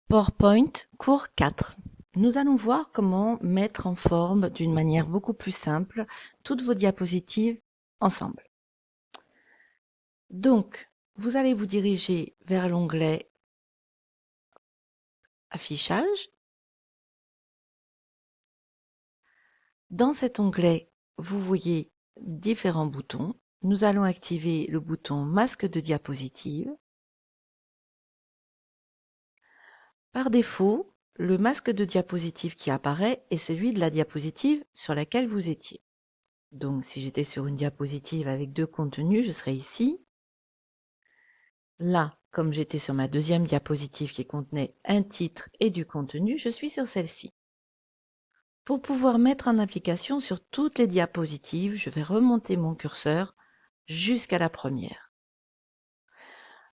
PowerPoint, cours 4. Nous allons voir comment mettre en forme d'une manière beaucoup plus simple toutes vos diapositives ensemble. Donc, vous allez vous diriger vers l'onglet Affichage. Dans cet onglet, vous voyez différents boutons. Nous allons activer le bouton Masque de diapositive. Par défaut, le masque de diapositive qui apparaît est celui de la diapositive sur laquelle vous étiez. Donc, si j'étais sur une diapositive avec deux contenus, je serais ici. Là, comme j'étais sur ma deuxième diapositive qui contenait un titre et du contenu, je suis sur celle-ci. Pour pouvoir mettre en application sur toutes les diapositives, je vais remonter mon curseur jusqu'à la première.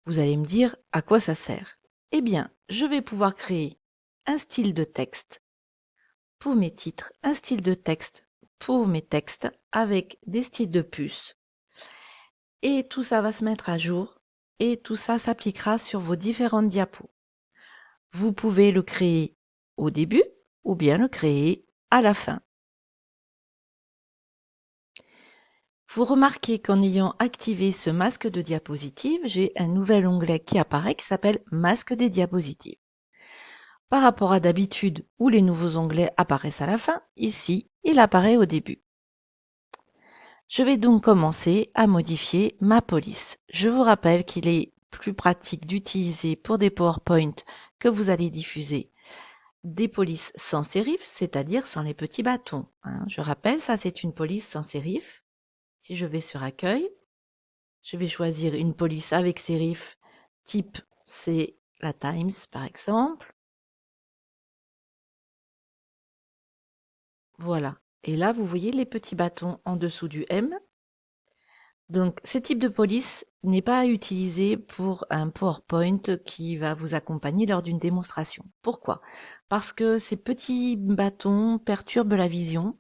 Vous allez me dire à quoi ça sert? Eh bien, je vais pouvoir créer un style de texte pour mes titres, un style de texte pour mes textes avec des styles de puces. Et tout ça va se mettre à jour et tout ça s'appliquera sur vos différentes diapos. Vous pouvez le créer au début ou bien le créer à la fin. Vous remarquez qu'en ayant activé ce masque de diapositive, j'ai un nouvel onglet qui apparaît qui s'appelle Masque des diapositives. Par rapport à d'habitude où les nouveaux onglets apparaissent à la fin, ici, il apparaît au début. Je vais donc commencer à modifier ma police. Je vous rappelle qu'il est plus pratique d'utiliser pour des PowerPoint que vous allez diffuser des polices sans sérif, c'est-à-dire sans les petits bâtons. Je rappelle, ça c'est une police sans sérif. Si je vais sur Accueil, je vais choisir une police avec sérif, type c'est la Times par exemple. Voilà. Et là, vous voyez les petits bâtons en dessous du M. Donc, ce type de police n'est pas à utiliser pour un PowerPoint qui va vous accompagner lors d'une démonstration. Pourquoi? Parce que ces petits bâtons perturbent la vision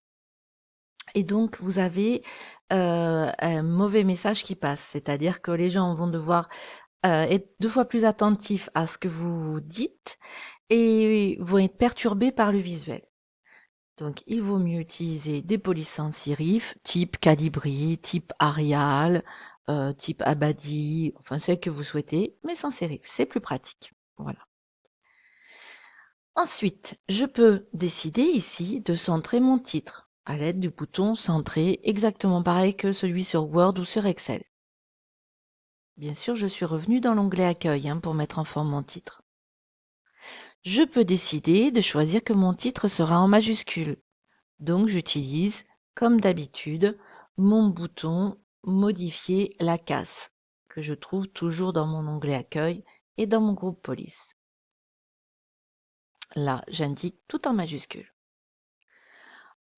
et donc vous avez un mauvais message qui passe. C'est-à-dire que les gens vont devoir être 2 fois plus attentifs à ce que vous dites et vont être perturbés par le visuel. Donc, il vaut mieux utiliser des polices sans serif, type Calibri, type Arial, type Abadi, enfin celles que vous souhaitez, mais sans serif, c'est plus pratique. Voilà. Ensuite, je peux décider ici de centrer mon titre à l'aide du bouton centrer, exactement pareil que celui sur Word ou sur Excel. Bien sûr, je suis revenu dans l'onglet Accueil pour mettre en forme mon titre. Je peux décider de choisir que mon titre sera en majuscule. Donc j'utilise, comme d'habitude, mon bouton Modifier la casse, que je trouve toujours dans mon onglet Accueil et dans mon groupe Police. Là, j'indique tout en majuscule.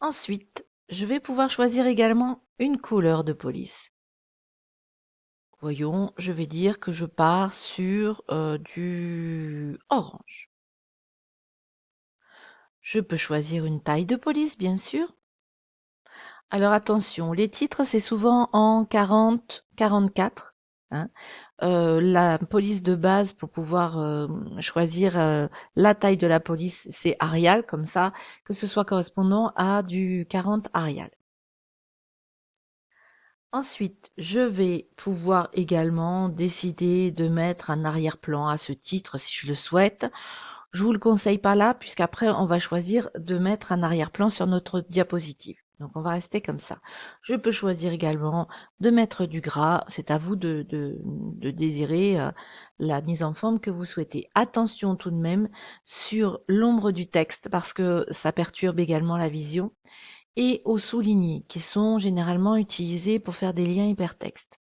Ensuite, je vais pouvoir choisir également une couleur de police. Voyons, je vais dire que je pars sur du orange. Je peux choisir une taille de police, bien sûr. Alors attention, les titres, c'est souvent en 40, 44. La police de base, pour pouvoir choisir la taille de la police, c'est Arial, comme ça, que ce soit correspondant à du 40 Arial. Ensuite, je vais pouvoir également décider de mettre un arrière-plan à ce titre si je le souhaite. Je vous le conseille pas là, puisqu'après on va choisir de mettre un arrière-plan sur notre diapositive. Donc on va rester comme ça. Je peux choisir également de mettre du gras. C'est à vous de désirer la mise en forme que vous souhaitez. Attention tout de même sur l'ombre du texte parce que ça perturbe également la vision. Et aux soulignés qui sont généralement utilisés pour faire des liens hypertextes.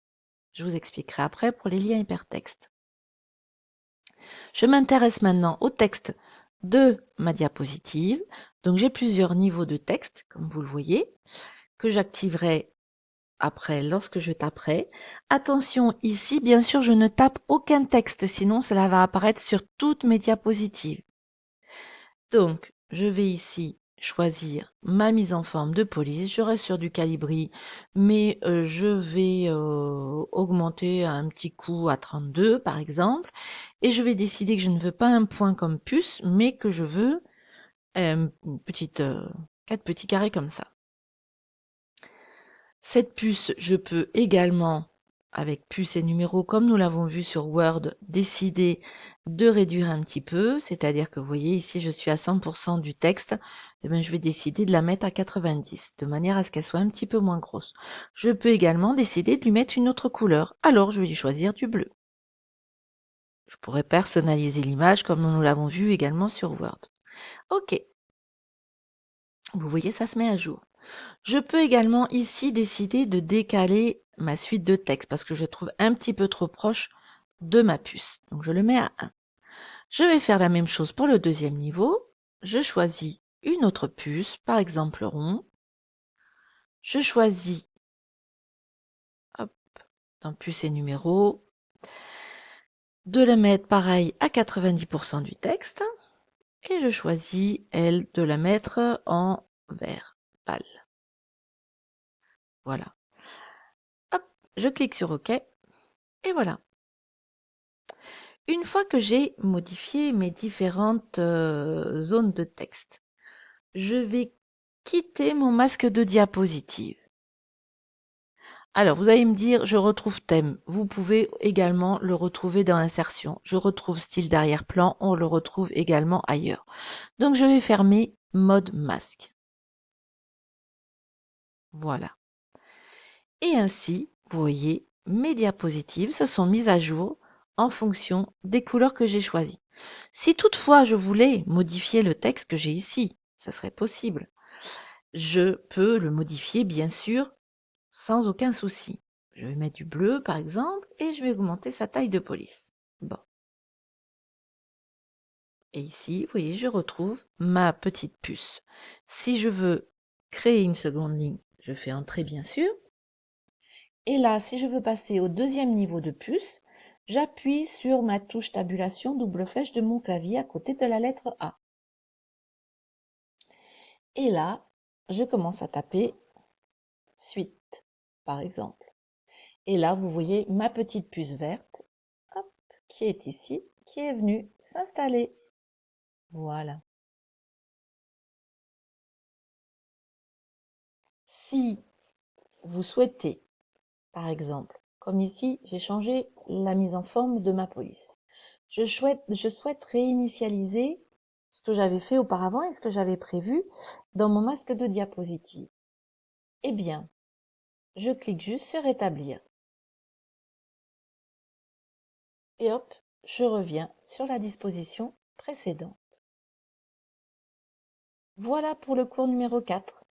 Je vous expliquerai après pour les liens hypertextes. Je m'intéresse maintenant au texte de ma diapositive. Donc j'ai plusieurs niveaux de texte, comme vous le voyez, que j'activerai après lorsque je taperai. Attention, ici, bien sûr, je ne tape aucun texte, sinon cela va apparaître sur toutes mes diapositives. Donc, je vais ici choisir ma mise en forme de police. Je reste sur du Calibri, mais je vais augmenter un petit coup à 32 par exemple. Et je vais décider que je ne veux pas un point comme puce, mais que je veux une petite, 4 petits carrés comme ça. Cette puce, je peux également, avec puce et numéro, comme nous l'avons vu sur Word, décider de réduire un petit peu. C'est-à-dire que vous voyez ici, je suis à 100% du texte. Et bien, je vais décider de la mettre à 90, de manière à ce qu'elle soit un petit peu moins grosse. Je peux également décider de lui mettre une autre couleur. Alors, je vais lui choisir du bleu. Je pourrais personnaliser l'image comme nous l'avons vu également sur Word. OK. Vous voyez, ça se met à jour. Je peux également ici décider de décaler ma suite de texte parce que je trouve un petit peu trop proche de ma puce. Donc je le mets à 1. Je vais faire la même chose pour le deuxième niveau. Je choisis une autre puce, par exemple rond. Je choisis, hop, dans puce et numéro, de le mettre pareil à 90% du texte. Et je choisis, elle, de la mettre en vert pâle. Voilà. Hop, je clique sur OK. Et voilà. Une fois que j'ai modifié mes différentes zones de texte, je vais quitter mon masque de diapositive. Alors, vous allez me dire, je retrouve thème. Vous pouvez également le retrouver dans insertion. Je retrouve style d'arrière-plan, on le retrouve également ailleurs. Donc, je vais fermer mode masque. Voilà. Et ainsi, vous voyez, mes diapositives se sont mises à jour en fonction des couleurs que j'ai choisies. Si toutefois je voulais modifier le texte que j'ai ici, ça serait possible. Je peux le modifier bien sûr sans aucun souci. Je vais mettre du bleu par exemple et je vais augmenter sa taille de police. Bon. Et ici, vous voyez, je retrouve ma petite puce. Si je veux créer une seconde ligne, je fais entrer bien sûr. Et là, si je veux passer au deuxième niveau de puce, j'appuie sur ma touche tabulation double flèche de mon clavier à côté de la lettre A. Et là, je commence à taper suite, par exemple. Et là, vous voyez ma petite puce verte, hop, qui est ici, qui est venue s'installer. Voilà. Si vous souhaitez, par exemple, comme ici, j'ai changé la mise en forme de ma police. Je souhaite réinitialiser ce que j'avais fait auparavant et ce que j'avais prévu dans mon masque de diapositive. Eh bien, je clique juste sur rétablir. Et hop, je reviens sur la disposition précédente. Voilà pour le cours numéro 4.